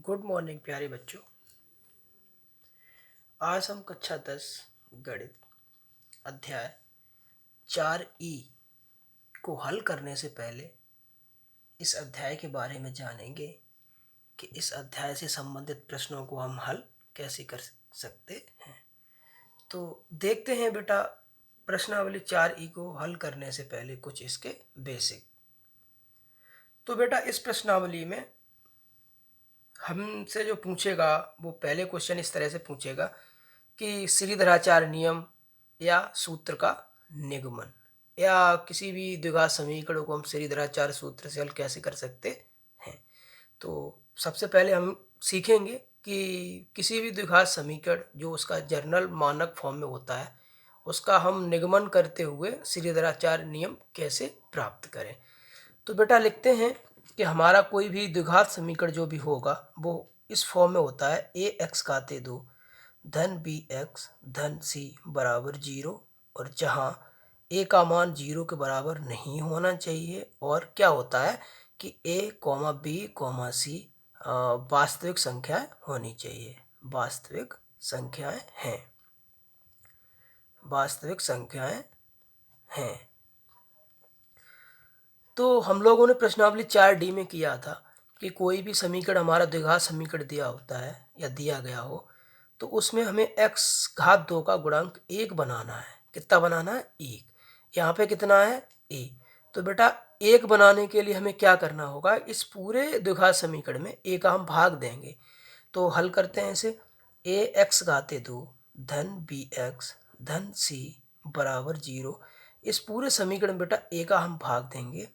Good morning प्यारे बच्चों। आज हम कक्षा 10 गणित अध्याय 4E को हल करने से पहले इस अध्याय के बारे में जानेंगे कि इस अध्याय से संबंधित प्रश्नों को हम हल कैसे कर सकते हैं। तो देखते हैं बेटा, प्रश्नावली 4E को हल करने से पहले कुछ इसके बेसिक। तो बेटा, इस प्रश्नावली में हमसे जो पूछेगा वो पहले क्वेश्चन इस तरह से पूछेगा कि श्रीधराचार्य नियम या सूत्र का निगमन, या किसी भी द्विघात समीकरण को हम श्रीधराचार्य सूत्र से हल कैसे कर सकते हैं। तो सबसे पहले हम सीखेंगे कि किसी भी द्विघात समीकरण जो उसका जर्नल मानक फॉर्म में होता है उसका हम निगमन करते हुए श्रीधराचार्य नियम कैसे प्राप्त करें। तो बेटा लिखते हैं कि हमारा कोई भी द्विघात समीकरण जो भी होगा वो इस फॉर्म में होता है ax घाते 2 धन bx धन c बराबर 0, और जहाँ a का मान 0 के बराबर नहीं होना चाहिए, और क्या होता है कि a, b, c वास्तविक संख्याएं होनी चाहिए। वास्तविक संख्याएं हैं, वास्तविक संख्याएं हैं। तो हम लोगों ने प्रश्नावली 4D में किया था कि कोई भी समीकरण हमारा द्विघात समीकरण दिया होता है या दिया गया हो तो उसमें हमें x घात 2 का गुणांक 1 बनाना है। कितना बनाना है? 1। यहाँ पे कितना है? a। तो बेटा 1 बनाने के लिए हमें क्या करना होगा, इस पूरे द्विघात समीकरण में a का हम भाग देंगे। तो हल करते हैं इसे। ax घाते 2 धन bx धन c बराबर 0। इस पूरे समीकरण बेटा a का हम भाग देंगे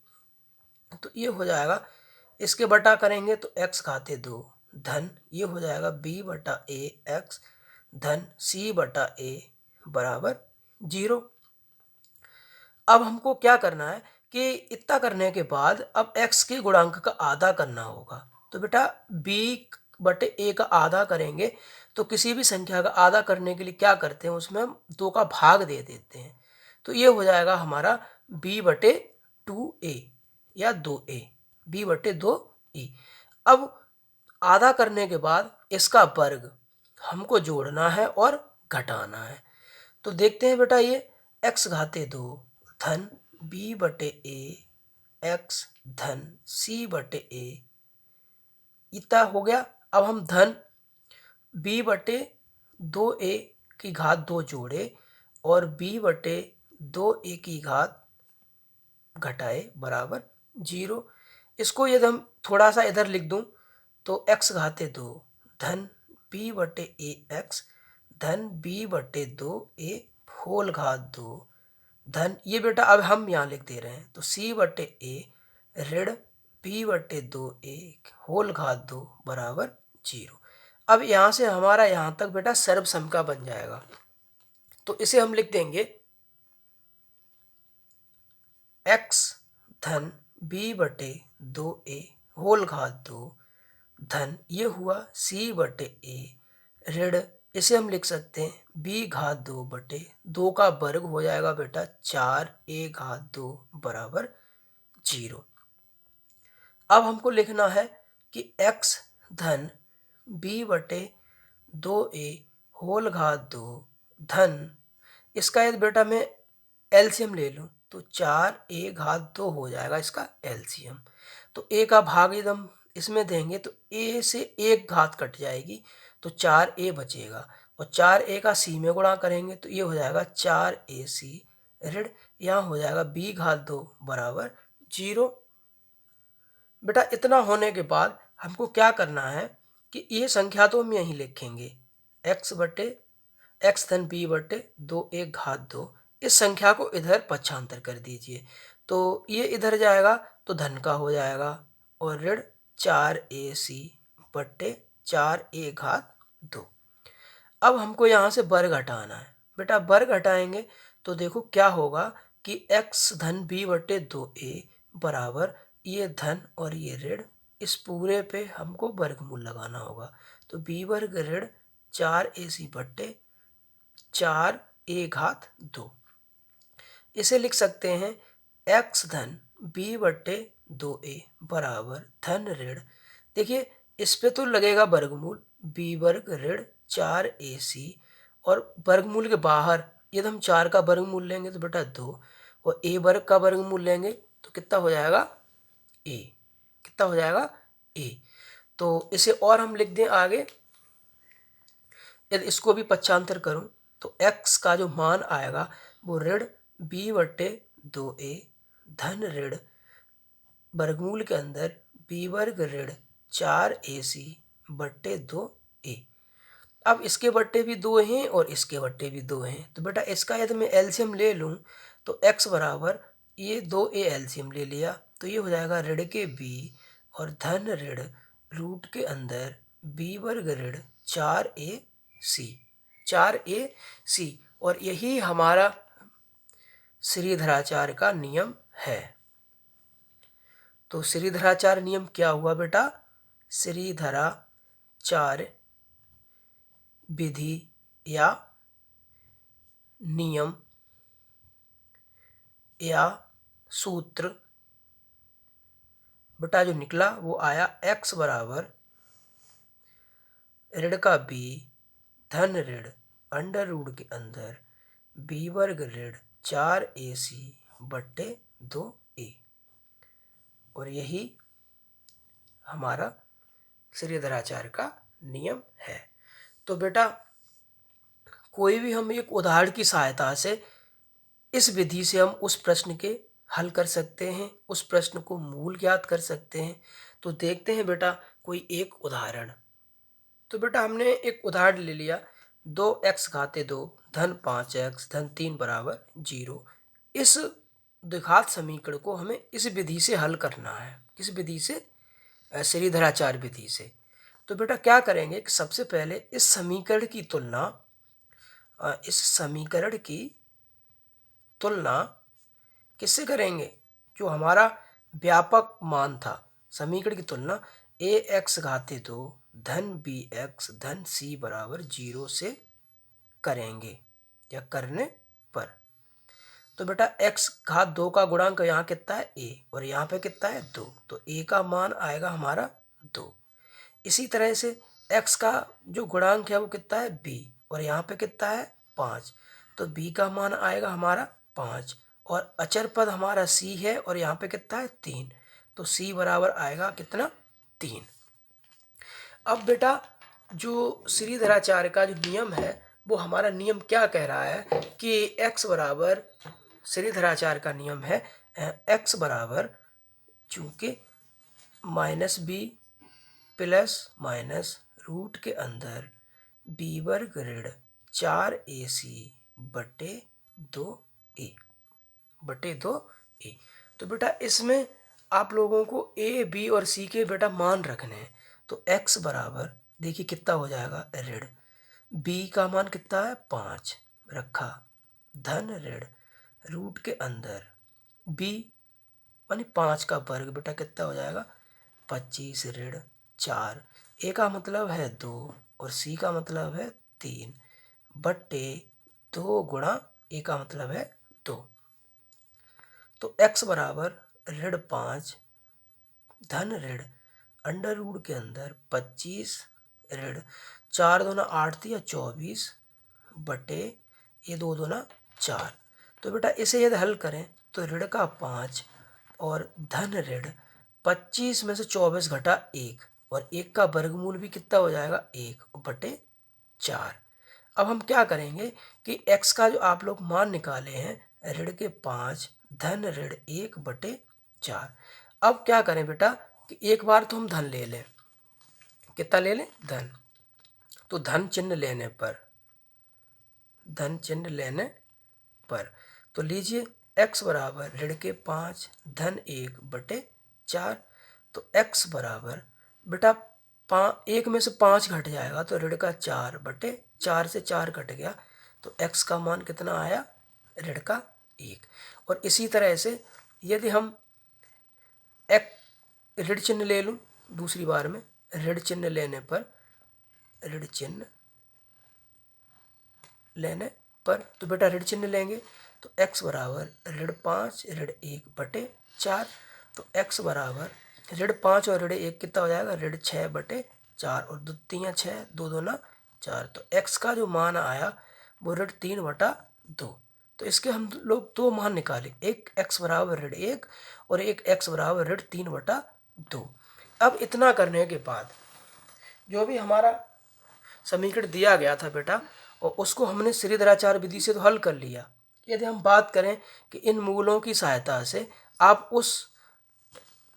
तो ये हो जाएगा, इसके बटा करेंगे तो x घाते 2 धन ये हो जाएगा b बटा a x धन c बटा a बराबर 0। अब हमको क्या करना है कि इतना करने के बाद अब x के गुणांक का आधा करना होगा। तो बेटा b बटे a का आधा करेंगे तो किसी भी संख्या का आधा करने के लिए क्या करते हैं, उसमें हम 2 का भाग दे देते हैं। तो ये हो जाएगा हमारा b बटे 2a या 2a, b बटे 2e। अब आधा करने के बाद इसका वर्ग हमको जोड़ना है और घटाना है। तो देखते हैं बेटा, ये x घाते 2 धन b बटे a x धन c बटे a इतना हो गया। अब हम धन b बटे 2a की घात 2 जोड़े और b बटे 2a की घात घटाए बराबर 0। इसको यदि हम थोड़ा सा इधर लिख दूं तो x घाते 2 धन b बटे a x धन b बटे 2a होल घात 2 धन ये बेटा अब हम यहाँ लिख दे रहे हैं तो c बटे a ऋण b बटे 2a होल घात 2 बराबर 0। अब यहाँ से हमारा यहाँ तक बेटा सर्वसम का बन जाएगा। तो इसे हम लिख देंगे x धन b बटे 2a होल घात 2 धन ये हुआ c बटे a ऋण इसे हम लिख सकते हैं b घात 2 बटे 2 का वर्ग हो जाएगा बेटा 4a घात 2 बराबर 0। अब हमको लिखना है कि x धन b बटे 2a होल घात 2 धन इसका यदि बेटा मैं एलसीएम ले लूं तो 4a घात 2 हो जाएगा इसका एलसीएम। तो a का भाग यदि हम इसमें देंगे तो a से 1 घात कट जाएगी तो 4a बचेगा, और 4a का c में गुणा करेंगे तो ये हो जाएगा 4ac ऋण यहाँ हो जाएगा b घात 2 बराबर 0। बेटा इतना होने के बाद हमको क्या करना है कि ये संख्या तो हम यहीं लिखेंगे x बटे x धन b बटे 2a घात 2। इस संख्या को इधर पक्षांतर कर दीजिए तो ये इधर जाएगा तो धन का हो जाएगा और ऋण 4ac बटे 4a घात 2। अब हमको यहाँ से वर्ग हटाना है। बेटा वर्ग हटाएंगे तो देखो क्या होगा कि x धन b बटे 2a बराबर ये धन और ये ऋण, इस पूरे पे हमको वर्गमूल लगाना होगा। तो b वर्ग ऋण 4ac बटे 4a घात 2। इसे लिख सकते हैं x धन b बटे 2a बराबर धन ऋण, देखिए इस पे तो लगेगा वर्गमूल बी वर्ग ऋण 4ac, और वर्गमूल के बाहर यदि हम 4 का वर्गमूल लेंगे तो बेटा 2, और a वर्ग का वर्गमूल लेंगे तो कितना हो जाएगा a, कितना हो जाएगा a। तो इसे और हम लिख दें आगे, यदि इसको भी पक्षांतर करूं तो x का जो मान आएगा वो ऋण b/2a धन ऋण वर्गमूल के अंदर b वर्ग ऋण 4ac/2a। अब इसके बट्टे भी 2 हैं और इसके बट्टे भी 2 हैं, तो बेटा इसका यदि मैं एलसीएम ले लूं तो x बराबर ये 2a एलसीएम ले लिया तो ये हो जाएगा ऋण के b और धन ऋण रूट के अंदर b वर्ग ऋण 4ac, और यही हमारा श्रीधराचार्य का नियम है। तो श्रीधराचार्य नियम क्या हुआ बेटा? श्रीधराचार्य विधि या नियम या सूत्र बेटा जो निकला वो आया x बराबर ऋण का b धन ऋण अंडर रूट के अंदर b वर्ग ऋण 4ac/2a, और यही हमारा श्रीधराचार्य का नियम है। तो बेटा कोई भी हम एक उदाहरण की सहायता से इस विधि से हम उस प्रश्न के हल कर सकते हैं, उस प्रश्न को मूल ज्ञात कर सकते हैं। तो देखते हैं बेटा कोई एक उदाहरण। तो बेटा हमने एक उदाहरण ले लिया 2x घाते 2 धन 5x धन 3 बराबर 0। इस द्विघात समीकरण को हमें इस विधि से हल करना है। किस विधि से? श्रीधराचार्य विधि से। तो बेटा क्या करेंगे कि सबसे पहले इस समीकरण की तुलना किससे करेंगे? जो हमारा व्यापक मान था, समीकरण की तुलना ax घाते 2 धन bx धन c बराबर 0 से करेंगे या करने पर। तो बेटा x घात 2 का गुणांक यहाँ कितना है a और यहाँ पे कितना है 2, तो a का मान आएगा हमारा 2। इसी तरह से x का जो गुणांक है वो कितना है b और यहाँ पे कितना है 5, तो b का मान आएगा हमारा 5, और अचर पद हमारा c है और यहाँ पे कितना है 3, तो c बराबर आएगा कितना 3। अब बेटा जो श्रीधराचार्य का जो नियम है वो हमारा नियम क्या कह रहा है कि x बराबर, श्रीधराचार्य का नियम है x बराबर चूंकि -b प्लस माइनस रूट के अंदर b वर्ग ऋण 4ac/2a। तो बेटा इसमें आप लोगों को a, b और c के बेटा मान रखने हैं। तो x बराबर देखिए कितना हो जाएगा ऋण b का मान कितना है 5 रखा धन ऋण रूट के अंदर b माने 5 का वर्ग बेटा कितना हो जाएगा 25 ऋण 4, a का मतलब है 2 और c का मतलब है 3 बट्टे 2 गुणा a का मतलब है 2। तो x बराबर ऋण 5 धन ऋण अंडर रूट के अंदर 25 ऋण 4 दूना 8 दिया 24 बटे ये 2 दूना 4। तो बेटा इसे यदि हल करें तो ऋण का 5 और धन ऋण 25 में से 24 घटा 1 और 1 का वर्गमूल भी कितना हो जाएगा 1/4। अब हम क्या करेंगे कि x का जो आप लोग मान निकाले हैं ऋण के 5 धन ऋण 1/4। अब क्या करें बेटा कि एक बार तो हम धन ले लें, कितना ले लें धन, तो धन चिन्ह लेने पर तो लीजिए x बराबर ऋण के 5 धन 1/4। तो x बराबर बेटा 1 में से 5 घट जाएगा तो ऋण का 4/4 से 4 कट गया, तो x का मान कितना आया ऋण का 1। और इसी तरह से यदि हम ऋण चिन्ह ले लूँ दूसरी बार में, ऋण चिन्ह लेने पर तो बेटा ऋण चिन्ह लेंगे तो x बराबर ऋण 5 ऋण 1/4। तो x बराबर ऋण 5 और ऋण 1 कितना हो जाएगा ऋण 6/4। 4 और 2 3 6, 2 2 ना 4। तो x का जो मान आया वो √3/2। तो इसके हम लोग दो मान निकाले, एक x बराबर ऋण 1 और एक x बराबर √3/2। अब इतना करने के बाद जो भी हमारा समीकरण दिया गया था बेटा, और उसको हमने श्रीधराचार्य विधि से तो हल कर लिया। यदि हम बात करें कि इन मूलों की सहायता से आप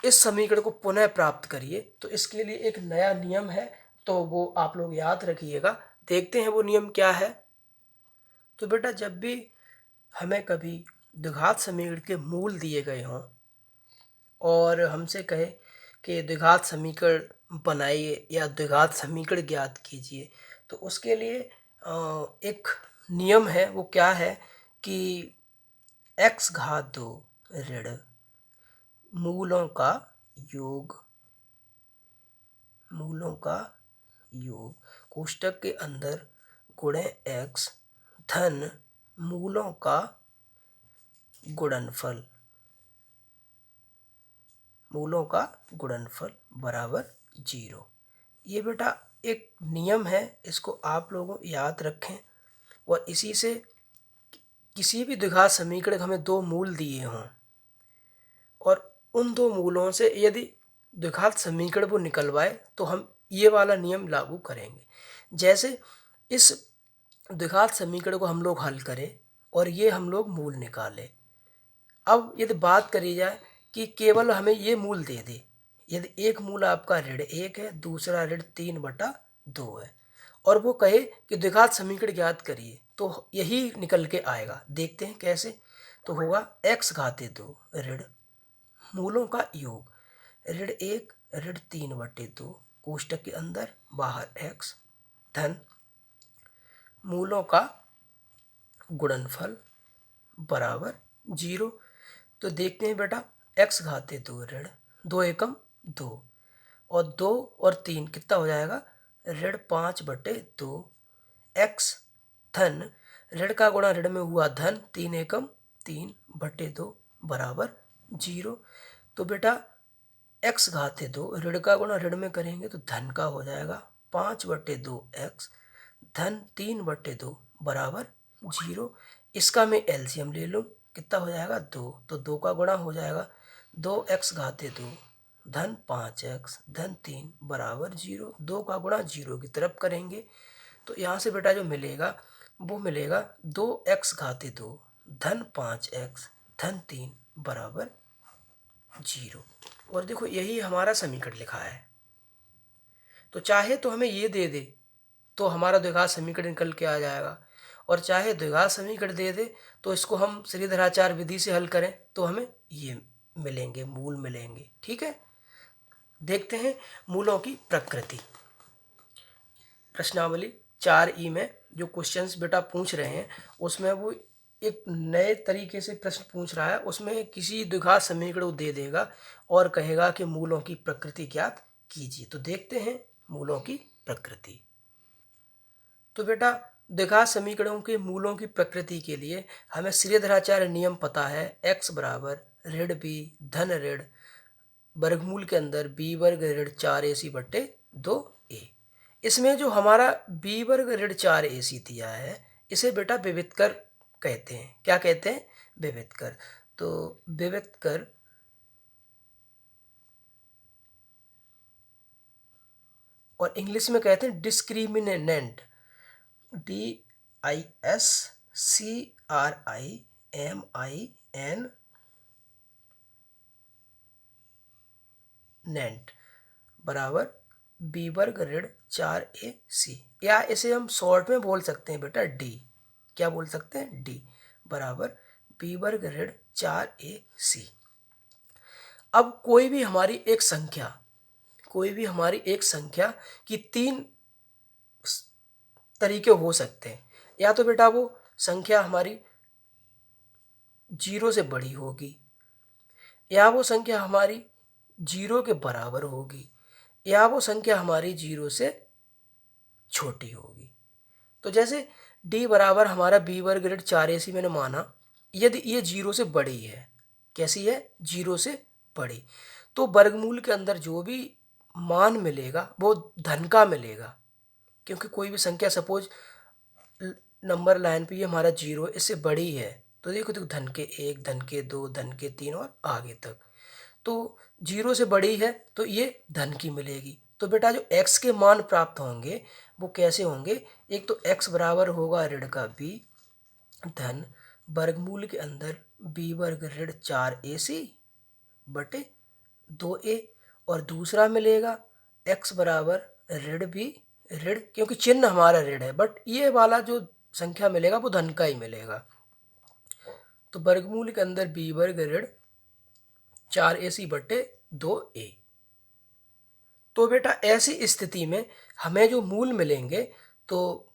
इस समीकरण को पुनः प्राप्त करिए, तो इसके लिए एक नया नियम है, तो वो आप लोग याद रखिएगा। देखते हैं वो नियम क्या है। तो बेटा जब भी हमें कभी द्विघात समीकरण के मूल दिए गए हों और हमसे कहे कि द्विघात समीकरण बनाइए या द्विघात समीकरण ज्ञात कीजिए, तो उसके लिए एक नियम है। वो क्या है कि x⁻2 ऋण मूलों का योग कोष्टक के अंदर गुणे x धन मूलों का गुणनफल बराबर 0। ये बेटा एक नियम है, इसको आप लोगों याद रखें। और इसी से किसी भी द्विघात समीकरण हमें दो मूल दिए हों और उन दो मूलों से यदि द्विघात समीकरण वो निकलवाए, तो हम ये वाला नियम लागू करेंगे। जैसे इस द्विघात समीकरण को हम लोग हल करें और ये हम लोग मूल निकालें। अब यदि बात करी जाए कि केवल हमें ये मूल दे दे, यदि एक मूल आपका ऋण 1 है, दूसरा √3/2 है, और वो कहे कि द्विघात समीकरण ज्ञात करिए, तो यही निकल के आएगा। देखते हैं कैसे। तो होगा x⁻2 ऋण मूलों का योग ऋण 1 √3/2 कोष्टक के अंदर बाहर x धन मूलों का गुणनफल बराबर 0। तो देखते हैं बेटा x⁻2 ऋण 2 एकम 2 और 2 और 3 कितना हो जाएगा ऋण 5/2 x धन ऋण का गुणा ऋण में हुआ धन 3 एकम 3/2 बराबर 0। तो बेटा x⁻2 ऋण का गुणा ऋण में करेंगे तो धन का हो जाएगा 5/2x धन 3/2 बराबर 0। इसका मैं एलसीएम ले लूँ, कितना हो जाएगा 2। तो 2 का गुणा हो जाएगा 2x⁻2 धन 5x धन 3 बराबर 0। 2 का गुणा 0 की तरफ करेंगे तो यहाँ से बेटा जो मिलेगा वो मिलेगा 2x⁻2 धन 5x धन 3 बराबर 0। और देखो यही हमारा समीकरण लिखा है। तो चाहे तो हमें ये दे दे तो हमारा द्विघात समीकरण निकल के आ जाएगा, और चाहे द्विघात समीकरण दे दे तो इसको हम श्रीधराचार्य विधि से हल करें तो हमें ये मिलेंगे, मूल मिलेंगे। ठीक है, देखते हैं मूलों की प्रकृति। प्रश्नावली 4E में जो क्वेश्चंस बेटा पूछ रहे हैं उसमें वो एक नए तरीके से प्रश्न पूछ रहा है। उसमें किसी द्विघात समीकरण को दे देगा और कहेगा कि मूलों की प्रकृति ज्ञात कीजिए। तो देखते हैं मूलों की प्रकृति। तो बेटा द्विघात समीकरणों के मूलों की प्रकृति के लिए हमें श्रीधराचार्य नियम पता है। x बराबर ऋण b धन ऋण वर्गमूल के अंदर b वर्ग ऋण 4ac/2a। इसमें जो हमारा b वर्ग ऋण 4ac दिया है इसे बेटा विवितकर कहते हैं। क्या कहते हैं? विवितकर। तो विवितकर और इंग्लिश में कहते हैं डिस्क्रिमिनेंट, DISCRIMINANT बराबर b वर्ग ऋण 4ac, या इसे हम शॉर्ट में बोल सकते हैं बेटा d। क्या बोल सकते हैं? d बराबर b वर्ग ऋण 4ac। अब कोई भी हमारी एक संख्या की तीन तरीके हो सकते हैं। या तो बेटा वो संख्या हमारी 0 से बड़ी होगी, या वो संख्या हमारी 0 के बराबर होगी, या वो संख्या हमारी 0 से छोटी होगी। तो जैसे d बराबर हमारा b वर्ग ऋण 4ac मैंने माना, यदि ये 0 से बड़ी है। कैसी है? 0 से बड़ी। तो वर्गमूल के अंदर जो भी मान मिलेगा वो धन का मिलेगा, क्योंकि कोई भी संख्या सपोज नंबर लाइन पे ये हमारा 0 इससे बड़ी है, तो देखो धन के 1, धन के 2, धन के 3 और आगे तक। तो 0 से बड़ी है तो ये धन की मिलेगी। तो बेटा जो x के मान प्राप्त होंगे वो कैसे होंगे, एक तो x बराबर होगा ऋण का b धन वर्गमूल के अंदर b वर्ग ऋण 4ac बटे 2a, और दूसरा मिलेगा x बराबर ऋण b ऋण, क्योंकि चिन्ह हमारा ऋण है बट ये वाला जो संख्या मिलेगा वो धन का ही मिलेगा। तो वर्गमूल के अंदर b वर्ग ऋण 4ac बटे 2a। तो बेटा ऐसी स्थिति में हमें जो मूल मिलेंगे तो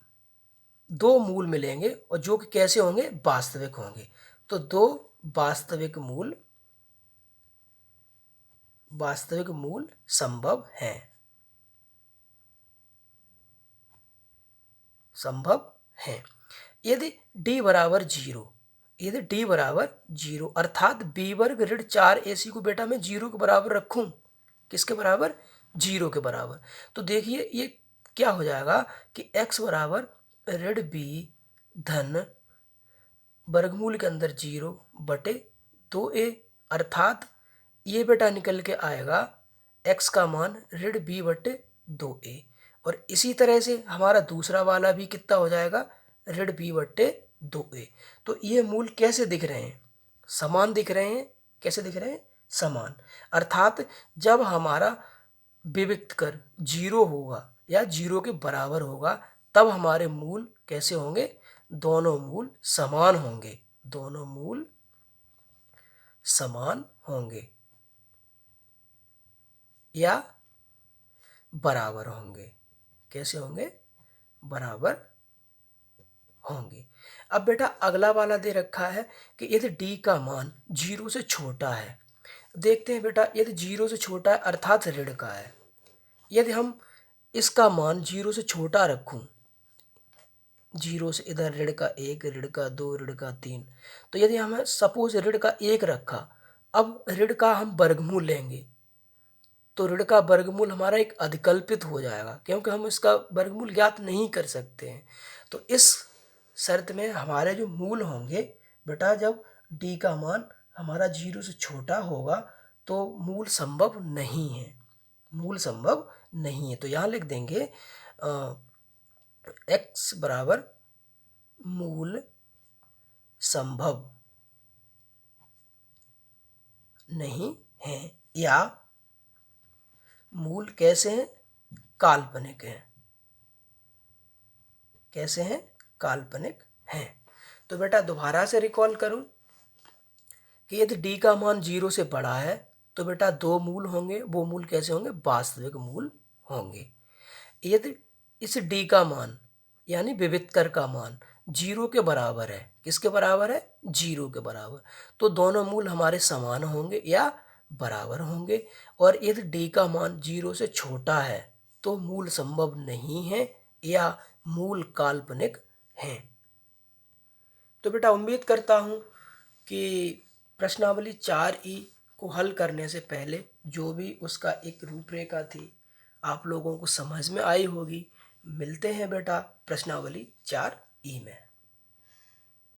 दो मूल मिलेंगे, और जो कि कैसे होंगे, वास्तविक होंगे। तो दो वास्तविक मूल संभव हैं। यदि d बराबर 0 अर्थात b वर्ग ऋण 4ac को बेटा मैं 0 के बराबर रखूं, किसके बराबर, 0 के बराबर। तो देखिए ये क्या हो जाएगा कि x बराबर ऋण b धन वर्गमूल के अंदर 0 बटे 2a, अर्थात ये बेटा निकल के आएगा x का मान ऋण b बटे 2a। और इसी तरह से हमारा दूसरा वाला भी कितना हो जाएगा, ऋण b बटे 2a। तो ये मूल कैसे दिख रहे हैं, समान दिख रहे हैं। कैसे दिख रहे हैं, समान। अर्थात जब हमारा विविक्त कर 0 होगा या 0 के बराबर होगा तब हमारे मूल कैसे होंगे, दोनों मूल समान होंगे, दोनों मूल समान होंगे या बराबर होंगे। कैसे होंगे, बराबर होंगे। अब बेटा अगला वाला दे रखा है कि यदि d का मान 0 से छोटा है। देखते हैं बेटा, यदि 0 से छोटा है अर्थात ऋण का है, यदि हम इसका मान 0 से छोटा रखूं, 0 से इधर ऋण का 1, ऋण का 2, ऋण का 3, तो यदि हमें सपोज ऋण का 1 रखा, अब ऋण का हम वर्गमूल लेंगे तो ऋण का वर्गमूल हमारा एक अधिकल्पित हो जाएगा, क्योंकि हम इसका वर्गमूल ज्ञात नहीं कर सकते हैं। तो इस शर्त में हमारे जो मूल होंगे बेटा, जब d का मान हमारा 0 से छोटा होगा तो मूल संभव नहीं है, मूल संभव नहीं है। तो यहाँ लिख देंगे x बराबर मूल संभव नहीं है, या मूल कैसे हैं, काल्पनिक हैं। कैसे हैं, काल्पनिक हैं। तो बेटा दोबारा से रिकॉल करूं कि यदि d का मान 0 से बड़ा है तो बेटा दो मूल होंगे, वो मूल कैसे होंगे, वास्तविक मूल होंगे। यदि इस d का मान यानी विविक्त कर का मान 0 के बराबर है, किसके बराबर है, 0 के बराबर, तो दोनों मूल हमारे समान होंगे या बराबर होंगे। और यदि d का मान 0 से छोटा है तो मूल संभव नहीं है या मूल काल्पनिक हैं। तो बेटा उम्मीद करता हूँ कि प्रश्नावली 4E को हल करने से पहले जो भी उसका एक रूपरेखा थी आप लोगों को समझ में आई होगी। मिलते हैं बेटा प्रश्नावली 4E में।